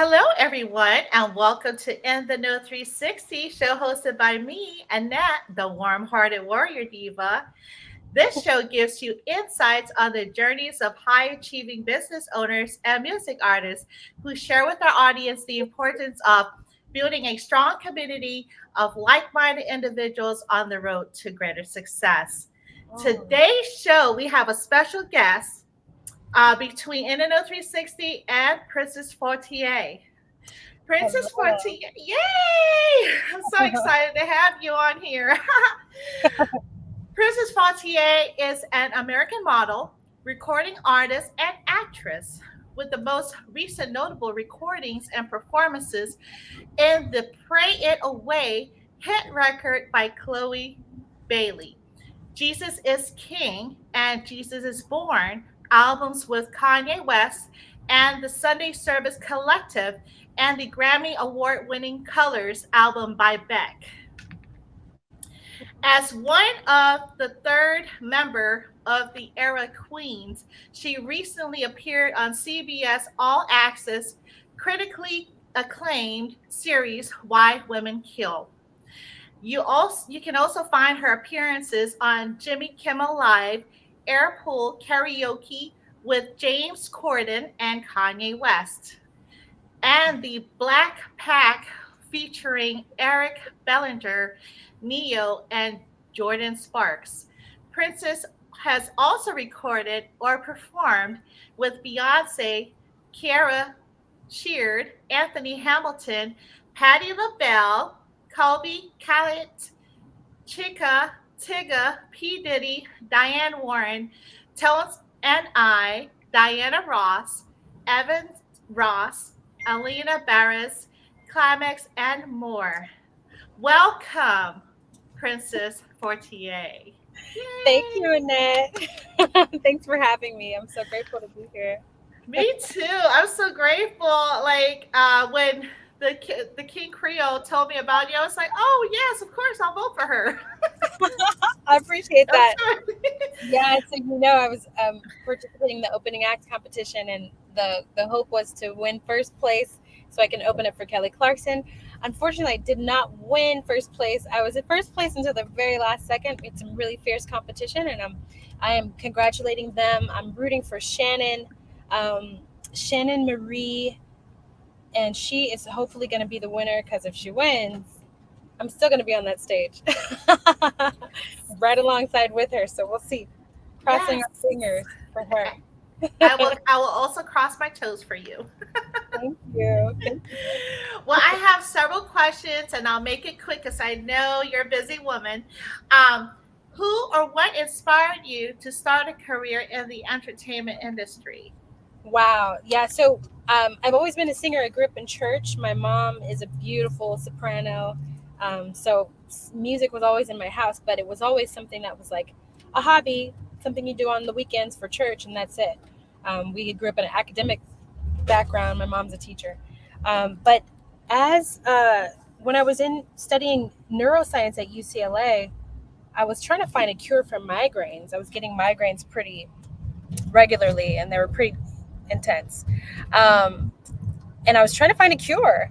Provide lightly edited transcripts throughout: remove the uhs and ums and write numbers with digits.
Hello, everyone, and welcome to In the Know 360, show hosted by me, Annette, the warm hearted warrior diva. This show gives you insights on the journeys of high achieving business owners and music artists who share with our audience the importance of building a strong community of like minded individuals on the road to greater success. Oh, Today's show, we have a special guest between In the Know 360 and Princess Fortier. Princess hello. Fortier, yay! I'm so excited to have you on here. Princess Fortier is an American model, recording artist, and actress with the most recent notable recordings and performances in the Pray It Away hit record by Chloe Bailey. Jesus is King and Jesus is Born albums with Kanye West and the Sunday Service Collective and the Grammy Award winning Colors album by Beck. As one of the third member of the Era Queens, she recently appeared on CBS All Access critically acclaimed series Why Women Kill. You can also find her appearances on Jimmy Kimmel Live, Airpool Karaoke with James Corden and Kanye West, and the Black Pack featuring Eric Bellinger, Neo, and Jordan Sparks. Princess has also recorded or performed with Beyonce, Kiara Sheard, Anthony Hamilton, Patti LaBelle, Colby Callet, Chika, Tigga, P. Diddy, Diane Warren, Tones and I, Diana Ross, Evan Ross, Alina Barris, Climax, and more. Welcome, Princess Fortier. Thank you, Yay! Annette. Thanks for having me. I'm so grateful to be here. Me too. I'm so grateful. When the King Creole told me about you, I was like, oh yes, of course, I'll vote for her. I appreciate I'm that. sure. Yeah, so I was participating in the opening act competition, and the hope was to win first place so I can open it for Kelly Clarkson. Unfortunately, I did not win first place. I was in first place until the very last second. It's a really fierce competition, and I am congratulating them. I'm rooting for um, Shannon Marie, and she is hopefully going to be the winner because if she wins, I'm still going to be on that stage right alongside with her. So we'll see. Crossing Yes. our fingers for her. I will also cross my toes for you. Thank you. Thank you. Well, I have several questions and I'll make it quick because I know you're a busy woman. Um, who or what inspired you to start a career in the entertainment industry? Wow. Yeah. So I've always been a singer. I grew up in church. My mom is a beautiful soprano. Music was always in my house, but it was always something that was like a hobby, something you do on the weekends for church, and that's it. We grew up in an academic background. My mom's a teacher. But as when I was in studying neuroscience at UCLA, I was trying to find a cure for migraines. I was getting migraines pretty regularly, and they were pretty intense. Um, and I was trying to find a cure.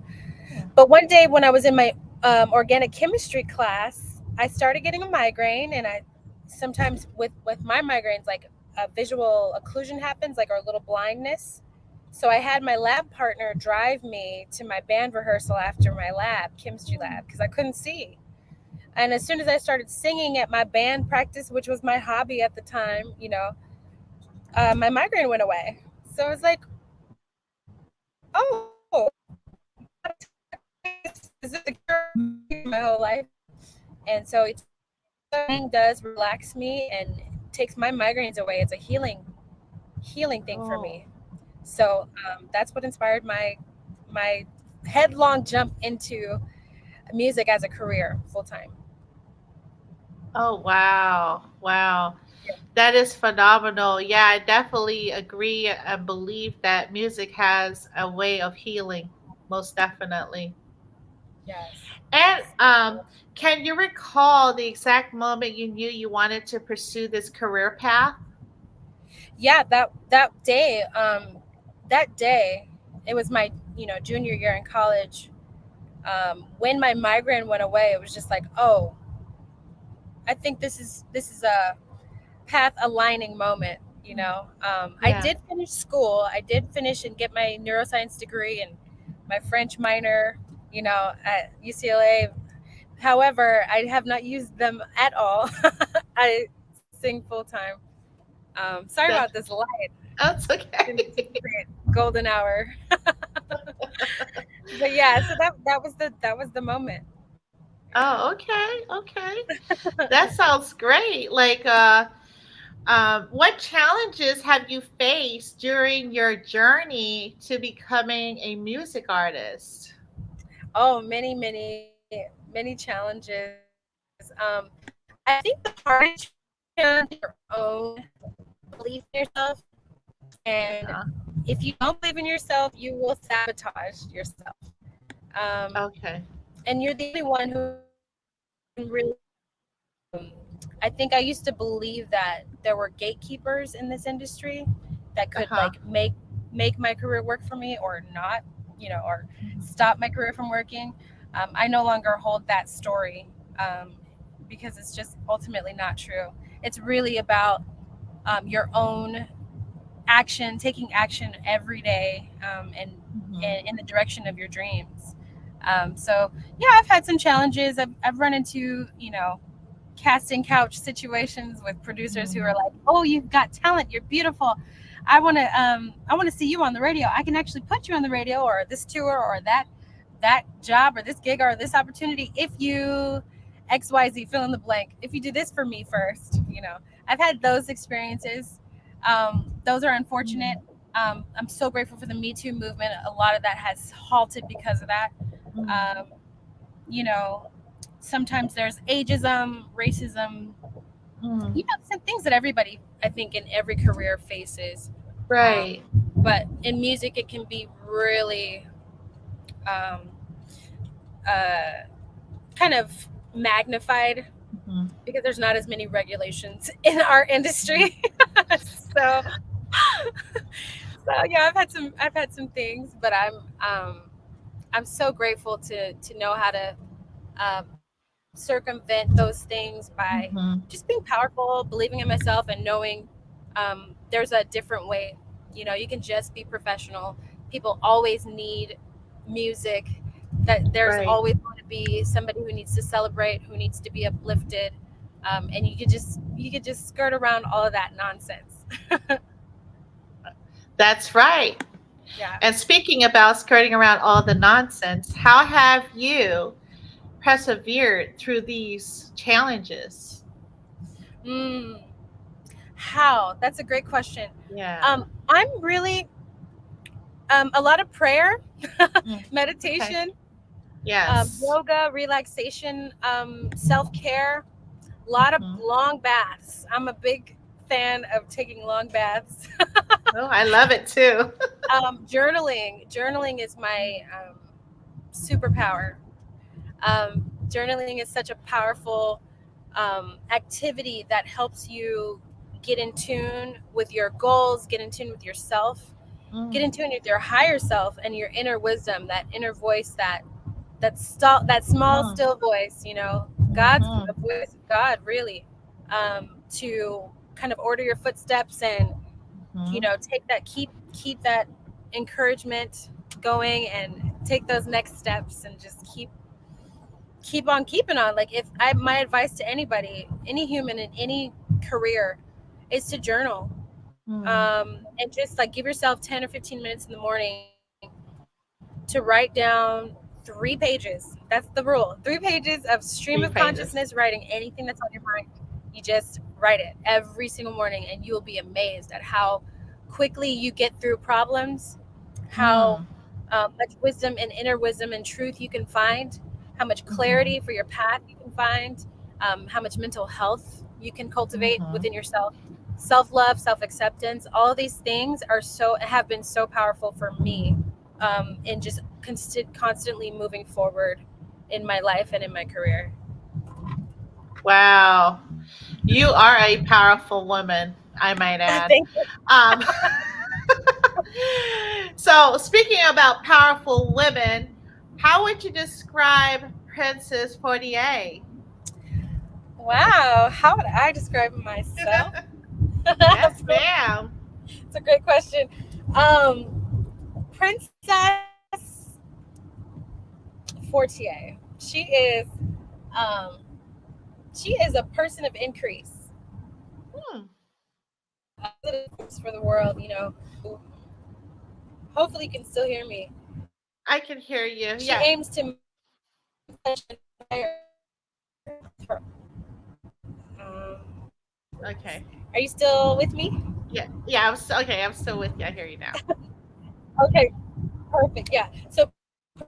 But one day when I was in my organic chemistry class, I started getting a migraine, and I sometimes with my migraines, like a visual occlusion happens, like or a little blindness. So I had my lab partner drive me to my band rehearsal after my chemistry lab, because I couldn't see. And as soon as I started singing at my band practice, which was my hobby at the time, my migraine went away. So I was like, oh, is this a cure my whole life? And so it's does relax me and takes my migraines away. It's a healing thing for Oh, me. So that's what inspired my headlong jump into music as a career full time. oh, wow. Wow. That is phenomenal. Yeah, I definitely agree and believe that music has a way of healing, most definitely. Yes, And yes. can you recall the exact moment you knew you wanted to pursue this career path? Yeah, that day, it was my junior year in college, when my migraine went away, it was just like, oh, I think this is a path aligning moment. I Yeah. did finish school. I did finish and get my neuroscience degree and my French minor, at UCLA. However, I have not used them at all. I sing full time. Sorry about That, this light. that's Didn't okay. anticipate golden hour. But yeah, so that was the moment. Oh, okay. Okay. That sounds great. What challenges have you faced during your journey to becoming a music artist? Oh, many challenges. I think the hardest challenge is your own belief in yourself. And Uh-huh. if you don't believe in yourself, you will sabotage yourself. Um, Okay. and you're the only one who can really. I think I used to believe that there were gatekeepers in this industry that could Uh-huh. like make my career work for me or not, or stop my career from working. I no longer hold that story, because it's just ultimately not true. It's really about your own action, taking action every day, Mhm. and in the direction of your dreams. So yeah, I've had some challenges. I've run into casting couch situations with producers who are Mhm. like, "Oh, you've got talent. You're beautiful. I want to see you on the radio. I can actually put you on the radio or this tour or that job or this gig or this opportunity if you XYZ fill in the blank. If you do this for me first." I've had those experiences. Those are unfortunate. Mhm. I'm so grateful for the Me Too movement. A lot of that has halted because of that. Mhm. Um, you know, Sometimes there's ageism, racism, Mhm. some things that everybody, I think, in every career faces. Um, Right. but in music, it can be really um, uh, kind of magnified Mhm. because there's not as many regulations in our industry. so, so yeah, I've had some things, but I'm so grateful to know how to circumvent those things by just being Mhm. powerful, believing in myself, and knowing there's a different way. You can just be professional. People always need music. That there's Right. always going to be somebody who needs to celebrate, who needs to be uplifted, and you could just skirt around all of that nonsense. That's right. Yeah. And speaking about skirting around all the nonsense, how have you persevered through these challenges? Mm, how? That's a great question. Yeah. I'm really a lot of prayer, Mm. Okay. meditation, Yes. yoga, relaxation, self care, a lot of Mhm. long baths. I'm a big fan of taking long baths. Oh, I love it too. Journaling is my superpower. Journaling is such a powerful activity that helps you get in tune with your goals, get in tune with yourself, get in Mm. tune with your higher self and your inner wisdom, that inner voice, that small Mm. still voice. God's Mhm. the voice of God, really, to kind of order your footsteps and Mhm. keep that encouragement going and take those next steps and just keep on keeping on. Like, if I my advice to anybody, any human in any career, is to journal, Mm. and just like give yourself 10 or 15 minutes in the morning to write down 3 pages. That's the rule. 3 pages of stream of 3 consciousness, pages. writing anything that's on your mind. You just write it every single morning, and you will be amazed at how quickly you get through problems, how Mm. much wisdom and inner wisdom and truth you can find, how much Mhm. clarity for your path you can find, how much mental health you can cultivate Mhm. within yourself. Self-love, self-acceptance, all of these things have been so powerful for me, in just constantly moving forward in my life and in my career. Wow. You are a powerful woman, I might add. Thank you. Um, So, speaking about powerful women, how would you describe Princess Fortier? Wow, how would I describe myself? Yes, It's ma'am. a great question. Princess Fortier. Um, she is a person of increase, Hmm, positive for the world. Who hopefully can still hear me. I can hear you. She Yeah. aims to touch and inspire her. Okay. Are you still with me? Yeah. Yeah. Okay. I'm still with you. I hear you now. Okay, perfect. Yeah. So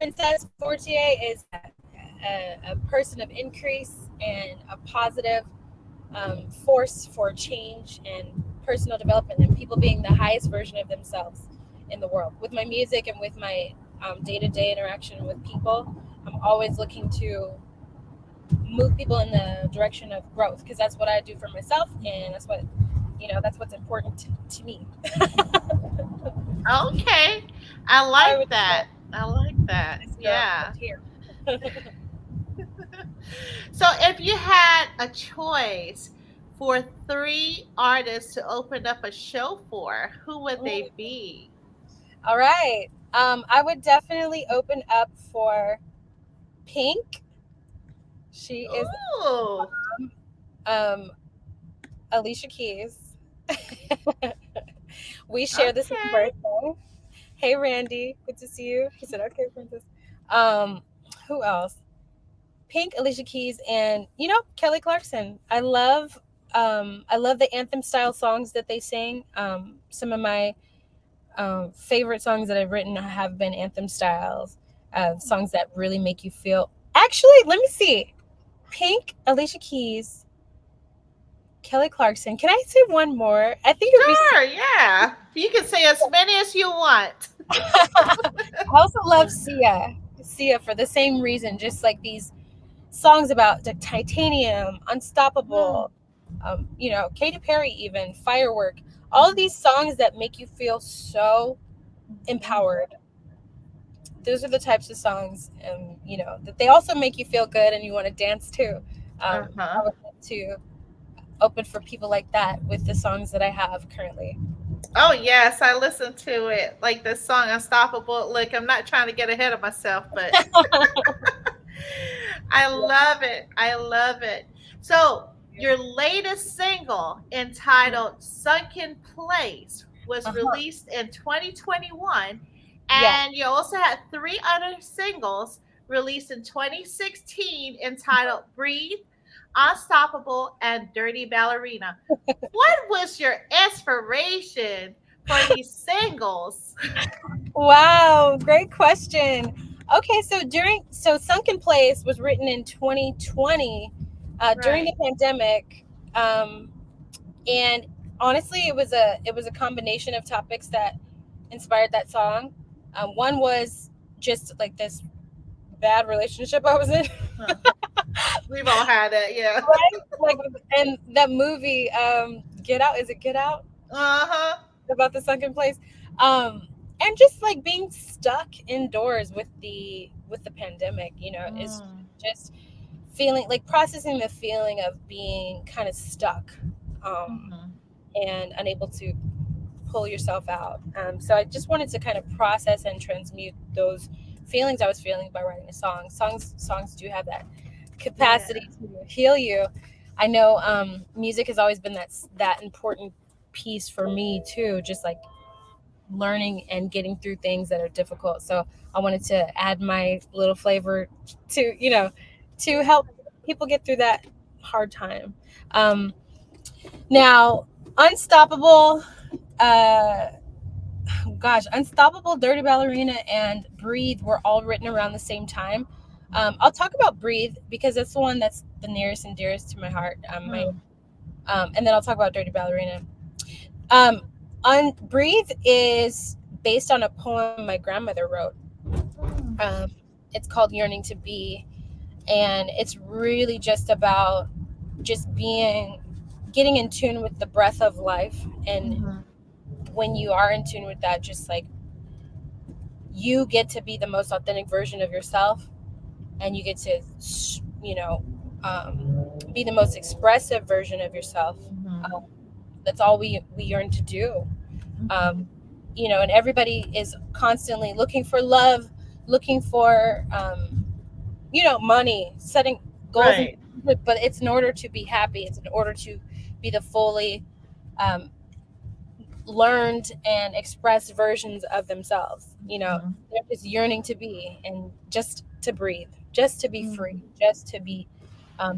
Princess Fortier is a person of increase and a positive force for change and personal development and people being the highest version of themselves in the world. With my music and with my day-to-day interaction with people, I'm always looking to move people in the direction of growth because that's what I do for myself, and that's what's important to me. Okay. I I like would that. describe I like that. this girl Yeah. right here. So, if you had a choice for three artists to open up a show for, who would they be? All right. I would definitely open up for Pink. She is Ooh. um, Alicia Keys. We share the same Okay. birthday. Hey, Randy. Good to see you. He said, okay, Princess. Um, who else? Pink, Alicia Keys, and Kelly Clarkson. I love the anthem style songs that they sing. Some of my favorite songs that I've written have been anthem styles, songs that really make you feel. Actually, let me see. Pink, Alicia Keys, Kelly Clarkson. Can I say one more? I think it would be. Sure. Yeah. You can say as many as you want. I also love Sia. Sia for the same reason, just like these songs about the titanium, Hmm. unstoppable, Katy Perry, even firework. All of Mhm. these songs that make you feel so Mhm. empowered. Those are the types of songs, that they also make you feel good and you want to dance too. Uh-huh. I would love to open for people like that with the songs that I have currently. Oh yes, I listened to it. Like the song Unstoppable. Look, I'm not trying to get ahead of myself, but I love it. I love it. So, your latest single entitled Sunken Place was Uh-huh. released in 2021, Yeah. and you also had three other singles released in 2016 entitled Breathe, Unstoppable, and Dirty Ballerina. What was your inspiration for these singles? Wow, great question. Okay, so Sunken Place was written in 2020 during Right. the pandemic, um, and honestly, it was a combination of topics that inspired that song. One was just like this bad relationship I was in, Huh. We've all had it, yeah. right? Like, and that movie, Get Out. Is it Get Out? Uh-huh. About the sunken place, and just like being stuck indoors with the pandemic, is Mm. just feeling like processing the feeling of being kind of stuck, um, Mhm. and unable to pull yourself out. So I just wanted to kind of process and transmute those feelings I was feeling by writing a song. Songs do have that Yeah. capacity to heal you. I know music has always been that important piece for me too, just like learning and getting through things that are difficult. So I wanted to add my little flavor to help people get through that hard time. Um, Now, Unstoppable, uh, gosh, Unstoppable, Dirty Ballerina, and Breathe were all written around the same time. I'll talk about Breathe because that's the one that's the nearest and dearest to my heart. Mm. And then I'll talk about Dirty Ballerina. Um, Breathe is based on a poem my grandmother wrote. Mm. Um, it's called Yearning to Be, and it's really just about just getting in tune with the breath of life. And Mhm. when you are in tune with that, just like you get to be the most authentic version of yourself, and you get to, you know, be the most expressive version of yourself. Mhm. That's all we yearn to do. um, Mhm. and everybody is constantly looking for love, looking for money, setting goals, and Right. but it's in order to be happy. It's in order to be the fully um, learned and expressed versions of themselves. Mhm. They're just yearning to be, and just to breathe, just to be free, Mhm. just to be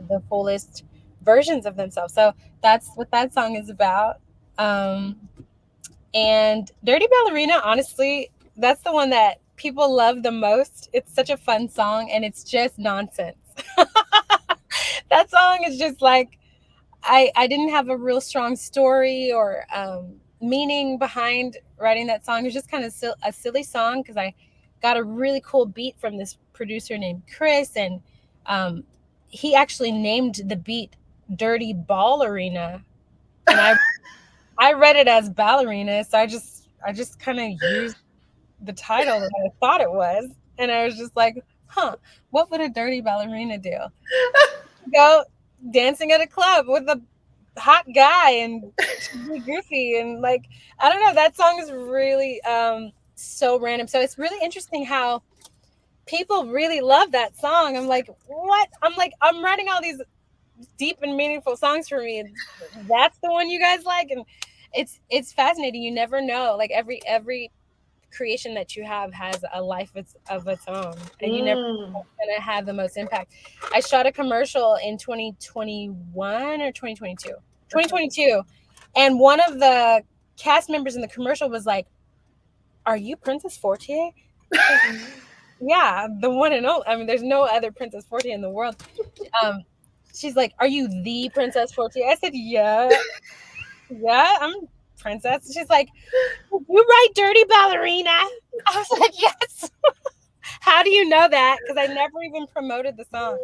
the fullest versions of themselves. So that's what that song is about. Um, and Dirty Ballerina, honestly, that's the one that people love the most. It's such a fun song, and it's just nonsense. That song is just like, I didn't have a real strong story or meaning behind writing that song. It was just kind of a silly song because I got a really cool beat from this producer named Chris, and um, he actually named the beat Dirty Ballerina, and I read it as ballerina, so I just kind of used the title that I thought it was, and I was just like, huh, what would a dirty ballerina do? Go dancing at a club with a hot guy and be goofy, and like, I don't know, that song is really so random. So it's really interesting how people really love that song. I'm like, what? I'm like, I'm writing all these deep and meaningful songs for me, and that's the one you guys like. And it's fascinating. You never know, like, every creation that you have has a life of its own, and you never know Mm. what's gonna have the most impact. I shot a commercial in 2021 or 2022, Uh-huh. 2022, and one of the cast members in the commercial was like, "Are you Princess Fortier?" I said, "Yeah, the one and only. I mean, there's no other Princess Fortier in the world." um she's like, "Are you the Princess Fortier?" I said, "Yeah, yeah, I'm princess." She's like, "You write Dirty Ballerina?" I was like, "Yes." How do you know that? Because I never even promoted the song.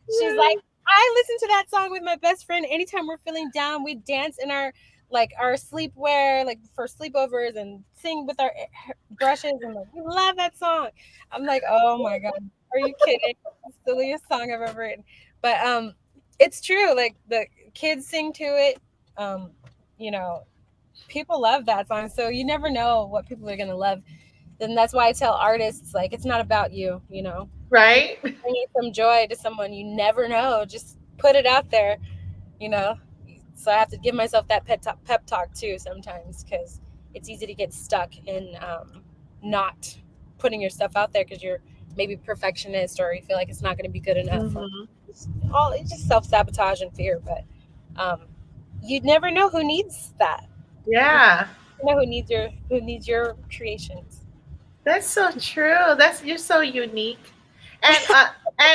She's like, "I listen to that song with my best friend anytime we're feeling down. We dance in our sleepwear, like for sleepovers, and sing with our brushes, and like, we love that song." I'm like, "Oh my god, are you kidding? It's the silliest song I've ever written." But it's true. Like, the kids sing to it. Um, you know, people love that song, so you never know what people are gonna love. Then that's why I tell artists, like, it's not about you. If Right. you're bringing some joy to someone, you never know. Just put it out there. You know. So I have to give myself that pep talk too sometimes, because it's easy to get stuck in not putting your stuff out there because you're maybe perfectionist, or you feel like it's not going to be good enough, or Mhm. it's just self sabotage and fear. But um, you never know who needs that. You Yeah. know who needs your creations. That's so true. That's You're so unique, and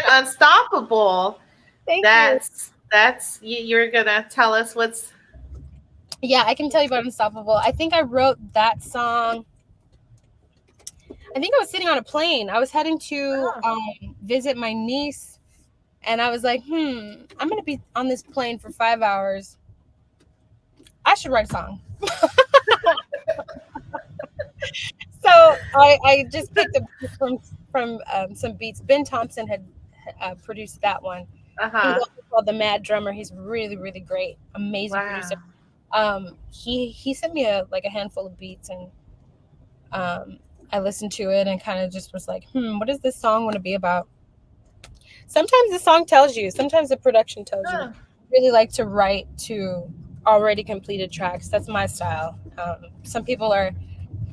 unstoppable. Thank you. You're gonna tell us what's. Yeah, I can tell you about Unstoppable. I think I wrote that song. I think I was sitting on a plane. I was heading to Oh. visit my niece, and I was like, I'm going to be on this plane for 5 hours. I should write a song. So I just picked up from some beats. Ben Thompson had produced that one. He's Uh-huh. also called the Mad Drummer. He's really, really great, amazing producer. Wow. He sent me a handful of beats, and I listened to it and kind of just was like, what does this song want to be about? Sometimes the song tells you, sometimes the production tells you. Huh. I really like to write to already completed tracks. That's my style. Some people are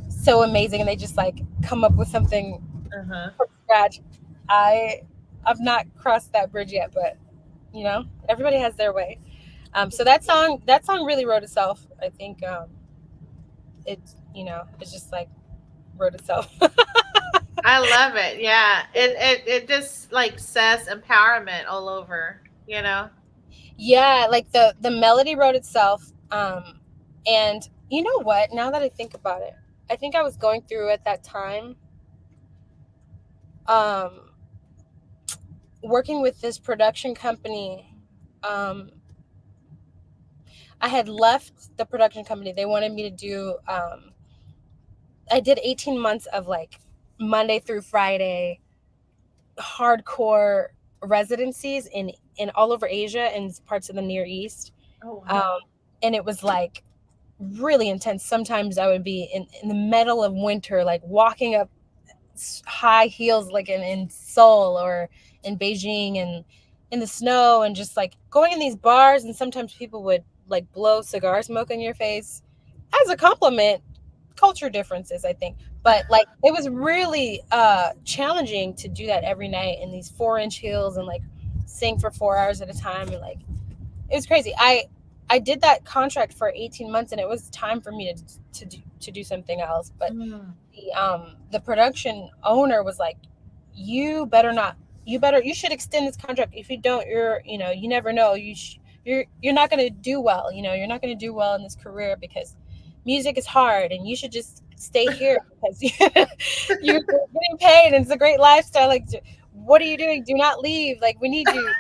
so amazing and they just like come up with something Uh-huh. from scratch. I I've not crossed that bridge yet, but everybody has their way. So that song really wrote itself. I think it's just like wrote itself. I love it. Yeah. It just like says empowerment all over, you know? Yeah, like the melody wrote itself. And you know what? Now that I think about it, I think I was going through at that time, um, working with this production company. Um, I had left the production company. They wanted me to do. I did 18 months of like Monday through Friday hardcore residencies in all over Asia and parts of the Near East. Oh Um, wow. and it was like really intense. Sometimes I would be in the middle of winter, like walking up high heels, like in Seoul or in Beijing, and in the snow, and just like going in these bars. And sometimes people would like blow cigar smoke in your face as a compliment. Culture differences, I think. But like it was really challenging to do that every night in these 4-inch heels and like sing for 4 hours at a time. And like it was crazy. I did that contract for 18 months, and it was time for me to do something else. But Mm. the production owner was like, you better not, you should extend this contract. If you don't, you never know, you're not going to do well. You're not going to do well in this career because music is hard, and you should just stay here because you're getting paid and it's a great lifestyle. Like, what are you doing? Do not leave. Like, we need you.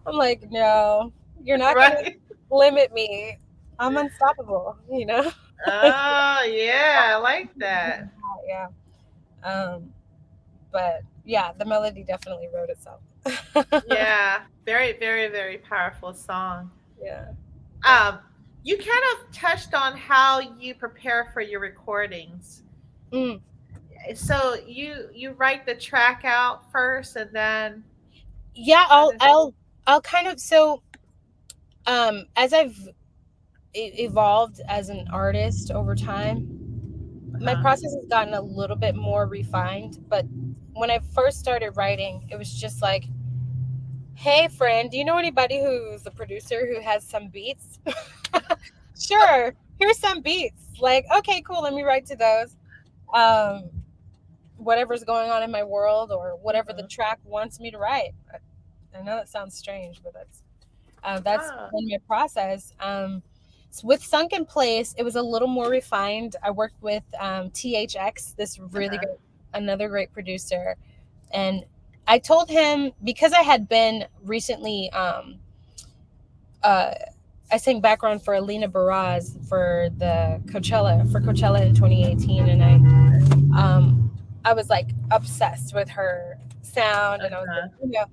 I'm like, no, you're not going to Right. limit me. I'm unstoppable, Oh yeah, I like that. Yeah. Um, but yeah, the melody definitely wrote itself. Yeah, very, very, very powerful song. Yeah. Thank Um, you kind of touched on how you prepare for your recordings. you. So you write the track out first, and then Yeah, how I'll does? I'll I'll kind of so as I've evolved as an artist over time, my Uh-huh. process has gotten a little bit more refined. But when I first started writing, it was just like, hey friend, do you know anybody who's a producer who has some beats? Sure, here's some beats. Like, okay, cool, let me write to those. Um, Whatever's going on in my world or whatever the Mhm. track wants me to write. I know that sounds strange, but that's Oh, been my process. So with Sunk in Place, it was a little more refined. I worked with THX, this really uh-huh. good, another great producer, and I told him because I had been recently. Uh, I sang background for Alina Baraz for Coachella in 2018, and I was like obsessed with her sound, and I was like, Uh-huh.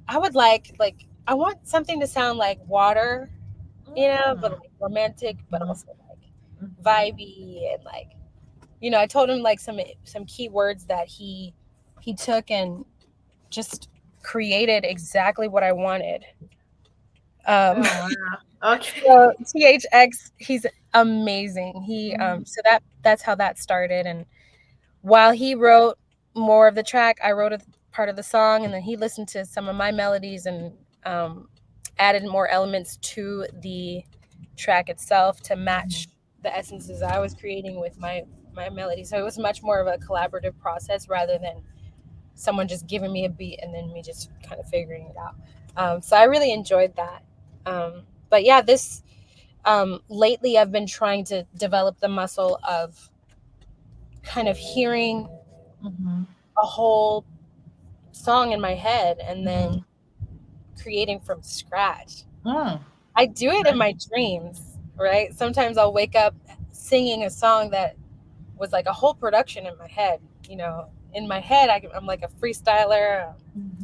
I would like I want something to sound like water, but Mm. like romantic, but Mhm. also like Mhm. vibey, and like I told him like some key words that he took and just created exactly what I wanted. Um, Oh wow. so Okay. THX, he's amazing. He Mm. so that's how that started. And while he wrote more of the track, I wrote a part of the song, and then he listened to some of my melodies and um, added more elements to the track itself to match Mhm. the essences I was creating with my melody. So it was much more of a collaborative process rather than someone just giving me a beat and then me just kind of figuring it out. So I really enjoyed that. But yeah, this lately I've been trying to develop the muscle of kind of hearing Mhm. a whole song in my head and then Mhm. creating from scratch. Mm. I do it in Right. my dreams, right? Sometimes I'll wake up singing a song that was like a whole production in my head. In my head, I'm like a freestyler.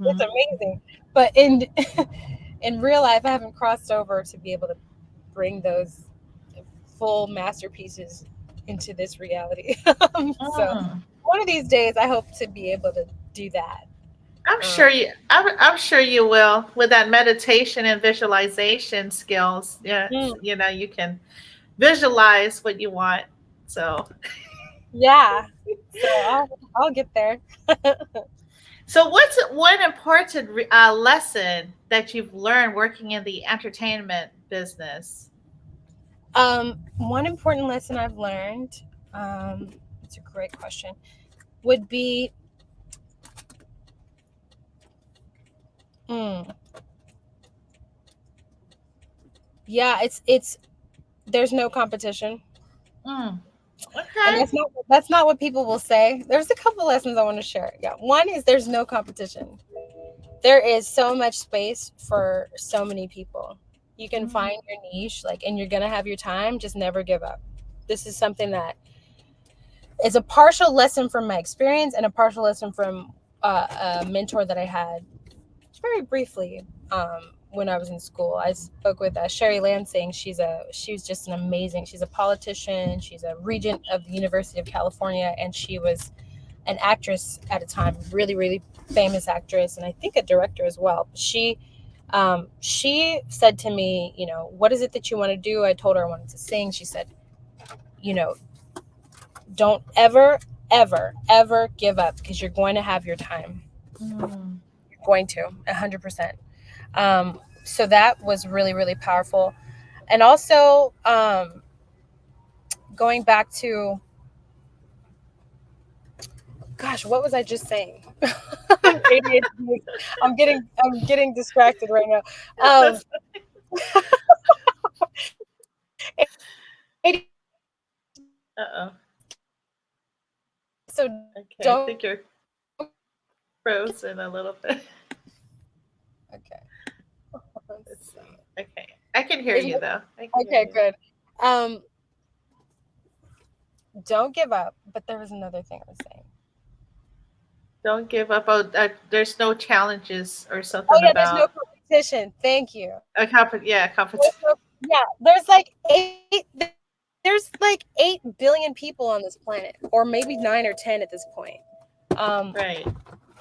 It's Mhm. amazing. But in real life, I haven't crossed over to be able to bring those full masterpieces into this reality. So Mm. one of these days, I hope to be able to do that. I'm Um, sure you. I'm sure you will with that meditation and visualization skills. Yes, mm, you can visualize what you want. So, yeah. So I'll get there. so what's one important lesson that you've learned working in the entertainment business? One important lesson I've learned, it's a great question, would be, mm, yeah, it's there's no competition, Mm. and Okay. that's not what people will say. There's a couple lessons I want to share. Yeah, one is there's no competition. There is so much space for so many people. You can Mm. find your niche, like, and you're gonna have your time. Just never give up. This is something that It's a partial lesson from my experience and a partial lesson from a mentor that I had very briefly when I was in school. I spoke with Sherry Lansing. She's just an amazing. She's a politician. She's a regent of the University of California, and she was an actress at a time, really really famous actress, and I think a director as well. She said to me, what is it that you want to do? I told her I wanted to sing. She said, you know, don't ever give up because you're going to have your time. Mm. You're going to 100%. So that was really really powerful, and also going back to, gosh, what was I just saying? ADHD. I'm getting distracted right now. Um, Uh-oh. so Okay, I don't. think you're frozen a little bit. Okay. Let's Let's see. see. Okay. I can hear Is you it, though. I can hear okay, you. good. Um, don't give up. But there was another thing I was saying. Don't give up. Oh, there's no challenges or Oh something yeah, there's no about competition. Thank you. yeah, There's competition. no, yeah, there's like 8 billion people on this planet, or maybe 9 or 10 at this point. Um, Right.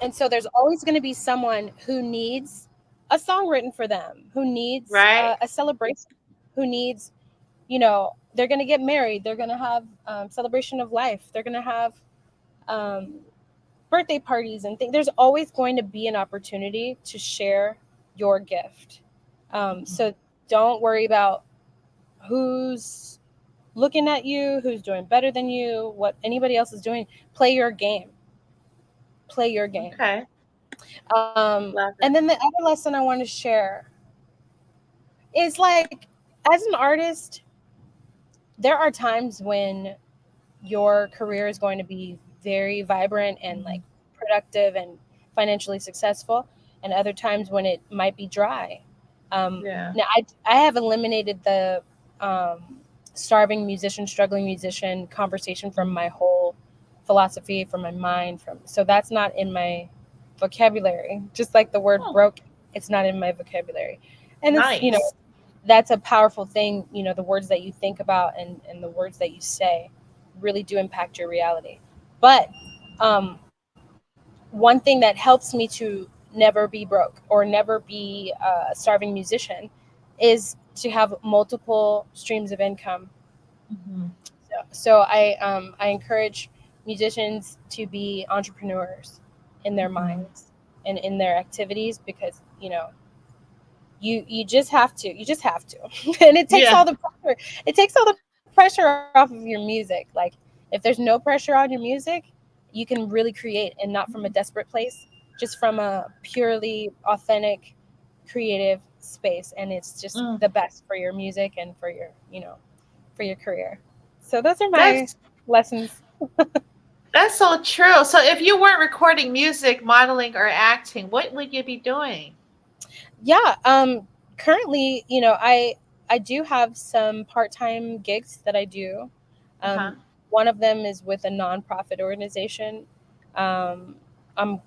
and so there's always going to be someone who needs a song written for them, who needs Right. a celebration, who needs, they're going to get married, they're going to have celebration of life, they're going to have um, birthday parties and things. There's always going to be an opportunity to share your gift. So don't worry about who's looking at you, who's doing better than you, what anybody else is doing. Play your game. Play your game. Okay. Love And it. then the other lesson I want to share is like, as an artist, there are times when your career is going to be very vibrant and like Mhm. productive and financially successful, and other times when it might be dry. Yeah. Now, I have eliminated the starving musician, struggling musician conversation from my whole philosophy, from my mind. From So that's not in my vocabulary. Just like the word Oh, broke, it's not in my vocabulary, and it's nice. that's a powerful thing. The words that you think about and the words that you say really do impact your reality. But one thing that helps me to never be broke or never be a starving musician is to have multiple streams of income. Hmm. So I encourage musicians to be entrepreneurs in their Hmm. minds and in their activities, because you just have to and Yeah. it takes all the pressure off of your music. Like, if there's no pressure on your music, you can really create, and not from a desperate place, just from a purely authentic creative space, and it's just Mm. the best for your music and for your career. So those are my That's lessons. that's so true. So if you weren't recording music, modeling, or acting, what would you be doing? Yeah, currently, I do have some part-time gigs that I do. Uh-huh. One of them is with a nonprofit organization. um, i'm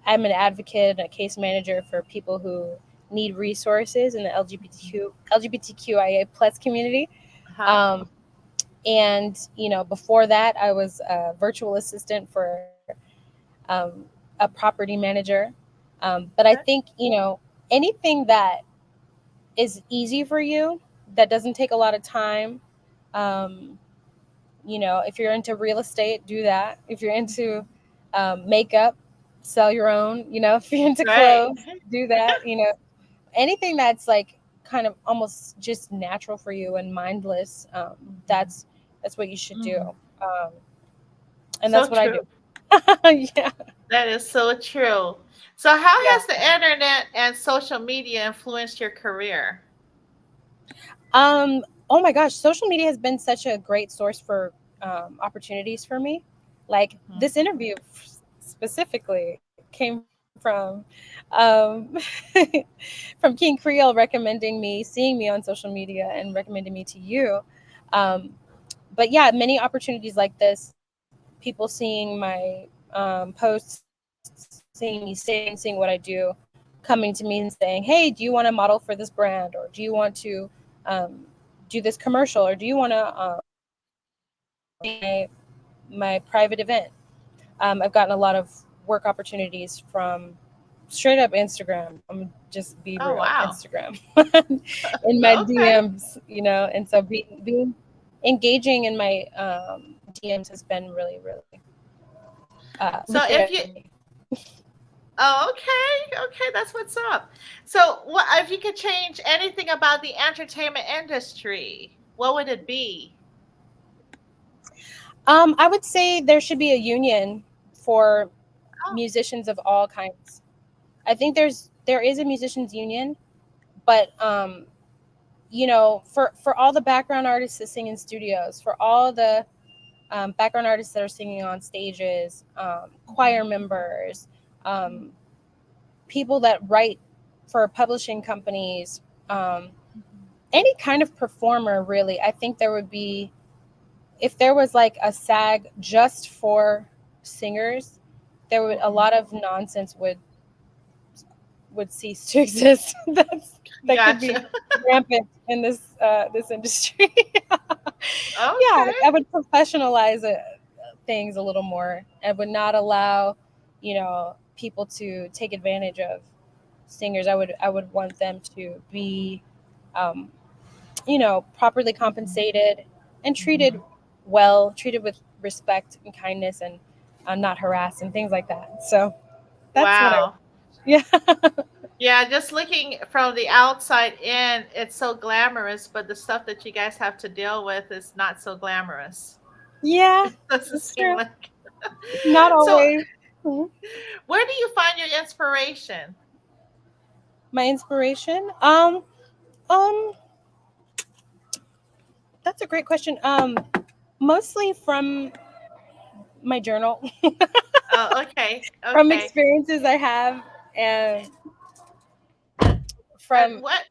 I'm an advocate and a case manager for people who need resources in the LGBTQIA plus community. Uh-huh. um, and before that, I was a virtual assistant for um, a property manager. But I Okay. think, anything that is easy for you, that doesn't take a lot of time. um, if you're into real estate, do that. If you're into makeup, sell your own. If you're into Right. clothes, do that. Anything that's like kind of almost just natural for you and mindless. That's what you should do. Mm. um, and So that's what I do. true. Yeah. That is so true. So how Yeah. has the internet and social media influenced your career? Oh my gosh, social media has been such a great source for opportunities for me. Like, Mhm. this interview specifically came from from King Creole recommending me, seeing me on social media, and recommending me to you. Um, but yeah, many opportunities like this people seeing my posts, seeing me sing, seeing what I do, coming to me and saying, hey, do you want to model for this brand, or do you want to um, do this commercial, or do you want to my private event. I've gotten a lot of work opportunities from straight up Instagram. I'm just be Oh, real, wow. Instagram in my Okay. DMs, and so being engaging in my DMs has been really, really So lucrative if for you, me. oh, okay, okay, that's what's up. So, what if you could change anything about the entertainment industry? What would it be? I would say there should be a union for Oh, musicians of all kinds. I think there is a musicians union, but for all the background artists that sing in studios, for all the background artists that are singing on stages, choir members, um, people that write for publishing companies, any kind of performer, really. I think there would be, if there was like a SAG just for singers, there would, a lot of nonsense would cease to exist. That could be gotcha. rampant in this industry. Yeah, Okay. I would professionalize things a little more. I would not allow, people to take advantage of singers. I would want them to be, um, properly compensated and treated well, treated with respect and kindness, and not harassed and things like that. So that's what I. Wow. Yeah. Yeah, just looking from the outside in, it's so glamorous, but the stuff that you guys have to deal with is not so glamorous. Yeah, It doesn't it's seem true. like. Not So, always. Mhm. where do you find your inspiration? My inspiration. Um, that's a great question. Mostly from my journal, Oh, okay, from okay. experiences I have, and And from what?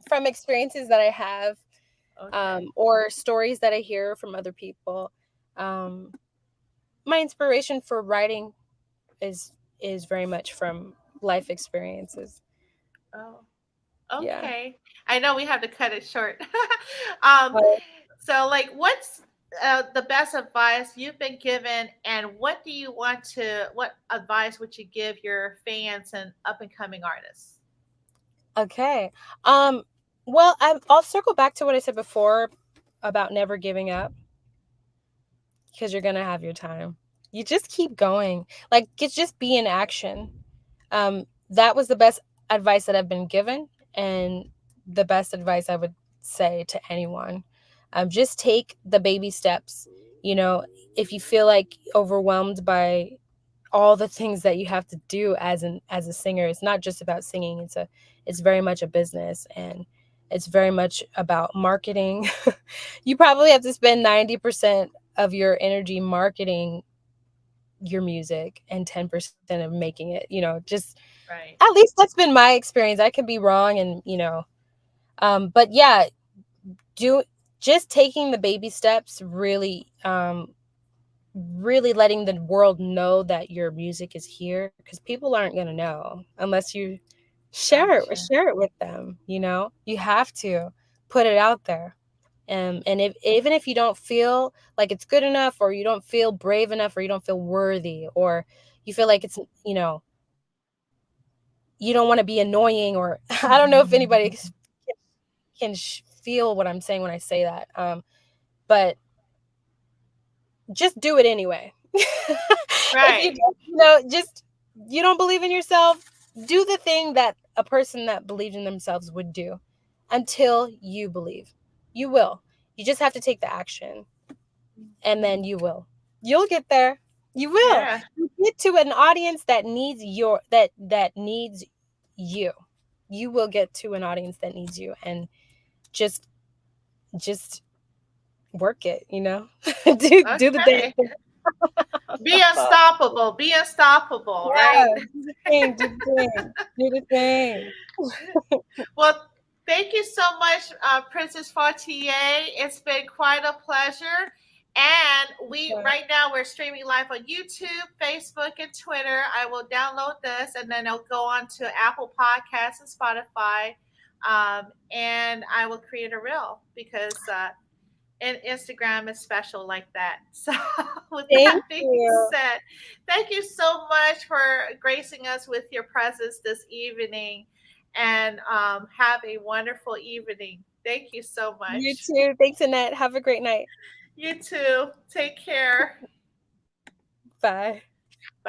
from experiences that I have, Okay, or stories that I hear from other people. Um, my inspiration for writing is is very much from life experiences. oh, Yeah. okay. I know we have to cut it short. um, But so like, what's the best advice you've been given, and what do you want to? What advice would you give your fans and up and coming artists? okay. Um, well, I'll circle back to what I said before about never giving up, because you're gonna have your time. You just keep going. Like, just be in action. That was the best advice that I've been given, and the best advice I would say to anyone. Just take the baby steps. You know, if you feel like overwhelmed by all the things that you have to do as a singer, it's not just about singing. It's very much a business, and it's very much about marketing. You probably have to spend 90% of your energy marketing your music and 10% of making it, just Right. at least that's been my experience. I could be wrong, and but yeah, do just taking the baby steps, really letting the world know that your music is here, because people aren't going to know unless you Gotcha. share it with them. You have to put it out there. And if even if you don't feel like it's good enough, or you don't feel brave enough, or you don't feel worthy, or you feel like it's, you don't want to be annoying, or I don't know if anybody can feel what I'm saying when I say that. But just do it anyway. If you Right. don't, just, you don't believe in yourself, do the thing that a person that believes in themselves would do, until you believe. You will. You just have to take the action, and then you will. You'll get there. You will. Yeah. You get to an audience that needs that needs you. You will get to an audience that needs you, and just just work it, do the damn Okay. thing. Be That's all. unstoppable. Be unstoppable. Yeah, Right. do the thing, do the thing, do the thing. Well, thank you so much, Princess Fortier. It's been quite a pleasure. And we Sure. right now we're streaming live on YouTube, Facebook, and Twitter. I will download this and then it'll go on to Apple Podcasts and Spotify. And I will create a reel because and Instagram is special like that. So, with that Thank being you. said, thank you so much for gracing us with your presence this evening, and have a wonderful evening. Thank you so You much. too. Thanks, Annette. Have a great night. You too. Take care. Bye. Bye.